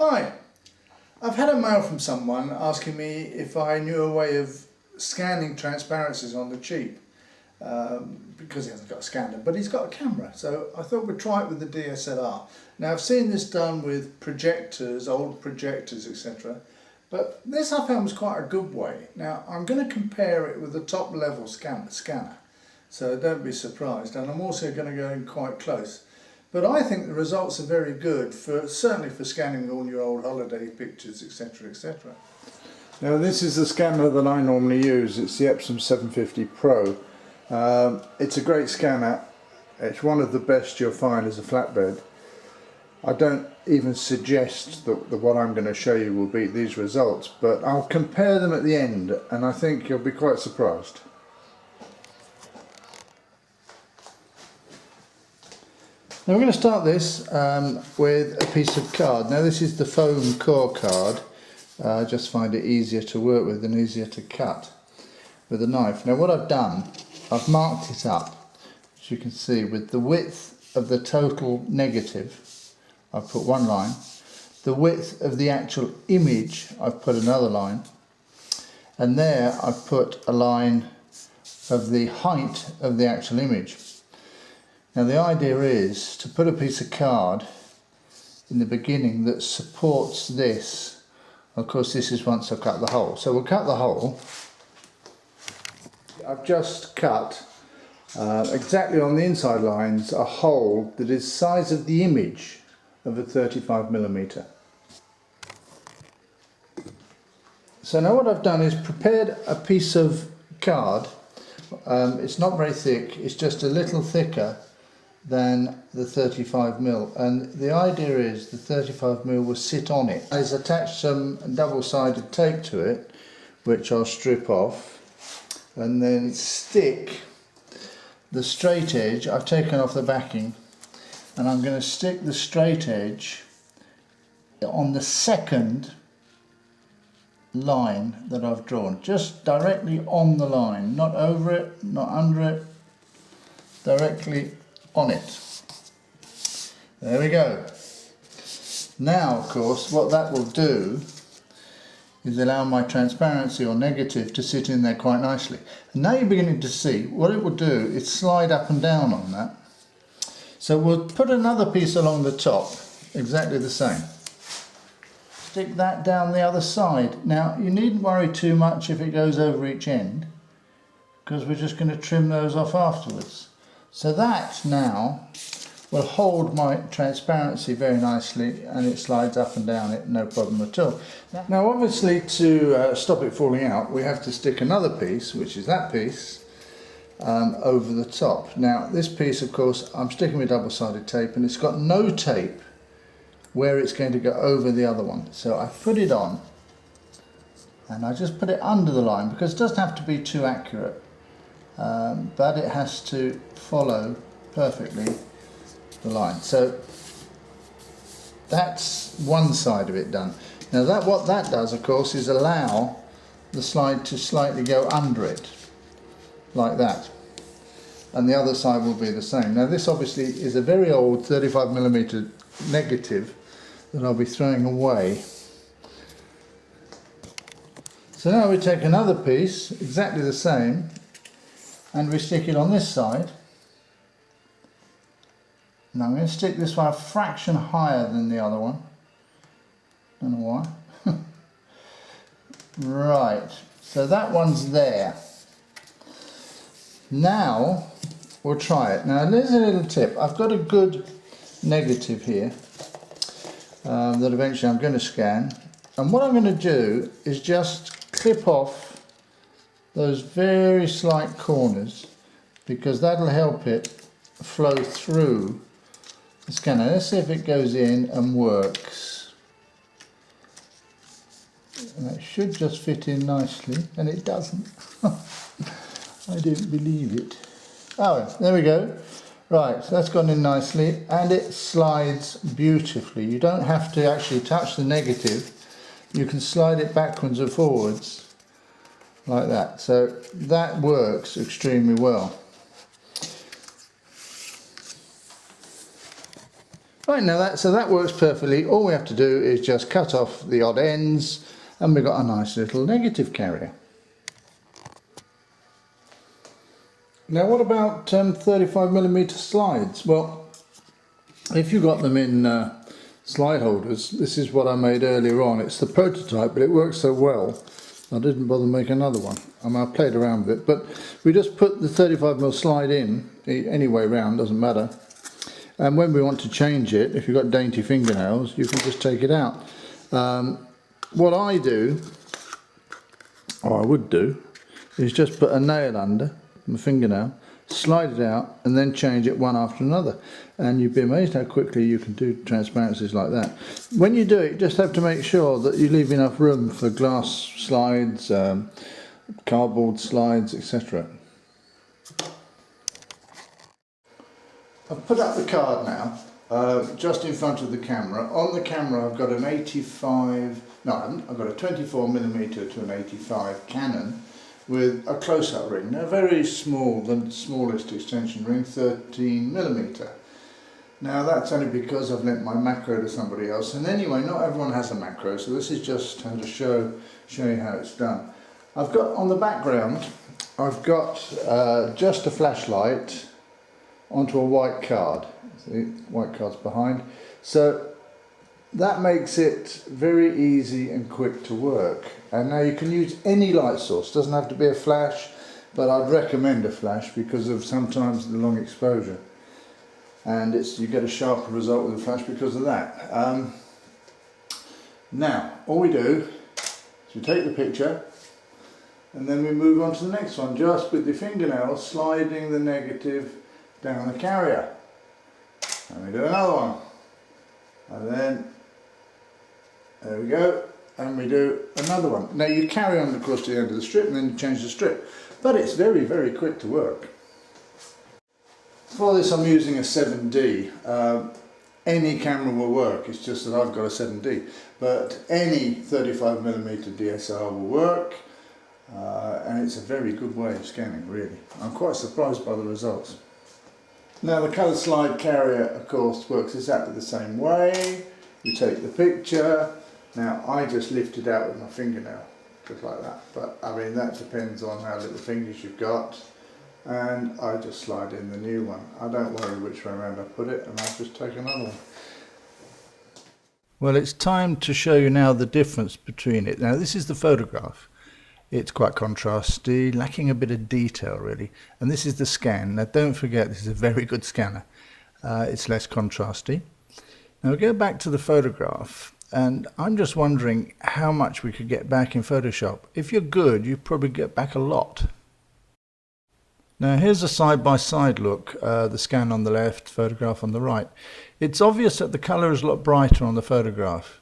Hi, I've had a mail from someone asking me if I knew a way of scanning transparencies on the cheap, because he hasn't got a scanner, but he's got a camera, so I thought we'd try it with the DSLR. Now I've seen this done with projectors, old projectors, etc. But this I found was quite a good way. Now I'm going to compare it with the top level scanner, so don't be surprised, and I'm also going to go in quite close. But I think the results are very good, certainly for scanning all your old holiday pictures, etc, etc. Now this is the scanner that I normally use. It's the Epson 750 Pro. It's a great scanner. It's one of the best you'll find as a flatbed. I don't even suggest that what I'm going to show you will beat these results, but I'll compare them at the end and I think you'll be quite surprised. Now we're going to start this with a piece of card. Now this is the foam core card. I just find it easier to work with and easier to cut with a knife. Now what I've done, I've marked it up, as you can see, with the width of the total negative. I've put one line. The width of the actual image, I've put another line. And there I've put a line of the height of the actual image. Now the idea is to put a piece of card in the beginning that supports this. Of course this is once I've cut the hole. So we'll cut the hole. I've just cut exactly on the inside lines a hole that is the size of the image of a 35mm. So now what I've done is prepared a piece of card. It's not very thick, it's just a little thicker than the 35mm, and the idea is the 35mm will sit on it. I've attached some double-sided tape to it, which I'll strip off, and then stick the straight edge. I've taken off the backing, and I'm going to stick the straight edge on the second line that I've drawn, just directly on the line, not over it, not under it, directly on it. There we go. Now of course what that will do is allow my transparency or negative to sit in there quite nicely. And now you're beginning to see what it will do is slide up and down on that. So we'll put another piece along the top, exactly the same. Stick that down the other side. Now you needn't worry too much if it goes over each end, because we're just going to trim those off afterwards. So that now will hold my transparency very nicely, and it slides up and down it, no problem at all. Now obviously to stop it falling out, we have to stick another piece, which is that piece, over the top. Now this piece, of course, I'm sticking with double-sided tape, and it's got no tape where it's going to go over the other one. So I put it on, and I just put it under the line, because it doesn't have to be too accurate. But it has to follow perfectly the line. So that's one side of it done. Now what that does, of course, is allow the slide to slightly go under it, like that. And the other side will be the same. Now this obviously is a very old 35mm negative that I'll be throwing away. So now we take another piece, exactly the same, and we stick it on this side. Now I'm going to stick this one a fraction higher than the other one. Don't know why. Right, so that one's there. Now we'll try it. Now there's a little tip. I've got a good negative here that eventually I'm going to scan. And what I'm going to do is just clip off those very slight corners, because that'll help it flow through the scanner. Let's see if it goes in and works. And that should just fit in nicely, and it doesn't. I don't believe it. Oh, there we go. Right, so that's gone in nicely, and it slides beautifully. You don't have to actually touch the negative. You can slide it backwards and forwards like that. So that works extremely well. Right, now that works perfectly. All we have to do is just cut off the odd ends and we've got a nice little negative carrier. Now what about 35mm slides? Well, if you got them in slide holders, this is what I made earlier on. It's the prototype, but it works so well I didn't bother making another one. I played around with it, but we just put the 35mm slide in any way round, doesn't matter. And when we want to change it, if you've got dainty fingernails, you can just take it out. What I do, or I would do, is just put a nail under my fingernail, slide it out, and then change it one after another. And you'd be amazed how quickly you can do transparencies like that. When you do it, you just have to make sure that you leave enough room for glass slides, cardboard slides, etc. I've put up the card now, just in front of the camera. On the camera I've got an 85, no I haven't, I've got a 24mm to an 85 Canon with a close-up ring. Now very small, the smallest extension ring, 13mm. Now that's only because I've lent my macro to somebody else, and anyway not everyone has a macro, so this is just how to show you how it's done. I've got on the background, I've got just a flashlight onto a white card. See, white card's behind. So that makes it very easy and quick to work. And now you can use any light source, doesn't have to be a flash, but I'd recommend a flash because of sometimes the long exposure. And you get a sharper result with a flash because of that. Now, all we do is we take the picture and then we move on to the next one, just with the fingernail sliding the negative down the carrier, and we do another one, and then there we go, and we do another one. Now you carry on of course to the end of the strip and then you change the strip, but it's very very quick to work. For this I'm using a 7D. Any camera will work, it's just that I've got a 7D, but any 35mm DSLR will work, and it's a very good way of scanning really. I'm quite surprised by the results. Now the colour slide carrier of course works exactly the same way. You take the picture. Now I just lift it out with my fingernail, just like that, but I mean that depends on how little fingers you've got, and I just slide in the new one. I don't worry which way around I put it, and I'll just take another one. Well, it's time to show you now the difference between it. Now this is the photograph. It's quite contrasty, lacking a bit of detail really. And this is the scan. Now don't forget, this is a very good scanner. It's less contrasty. Now we go back to the photograph, and I'm just wondering how much we could get back in Photoshop. If you're good, you probably get back a lot. Now here's a side-by-side look, the scan on the left, photograph on the right. It's obvious that the colour is a lot brighter on the photograph.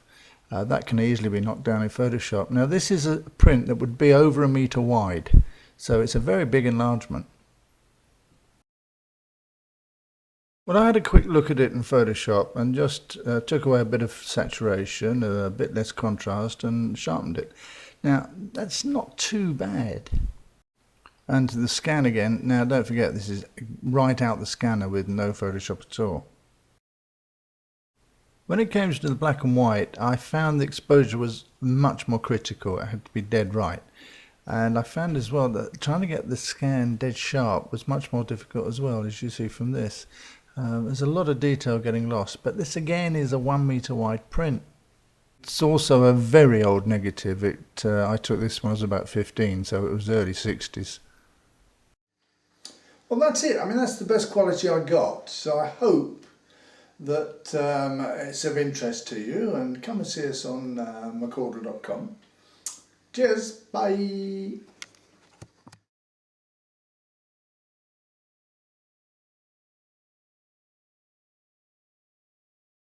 That can easily be knocked down in Photoshop. Now this is a print that would be over 1 metre wide, so it's a very big enlargement. Well, I had a quick look at it in Photoshop and just took away a bit of saturation, a bit less contrast, and sharpened it. Now that's not too bad. And to the scan again. Now don't forget, this is right out the scanner with no Photoshop at all. When it came to the black and white, I found the exposure was much more critical. It had to be dead right. And I found as well that trying to get the scan dead sharp was much more difficult as well, as you see from this. There's a lot of detail getting lost, but this again is a 1 metre wide print. It's also a very old negative. I took this when I was about 15, so it was early 60s. Well, that's it. I mean, that's the best quality I got, so I hope that it's of interest to you, and come and see us on mccorder.com. Cheers, bye.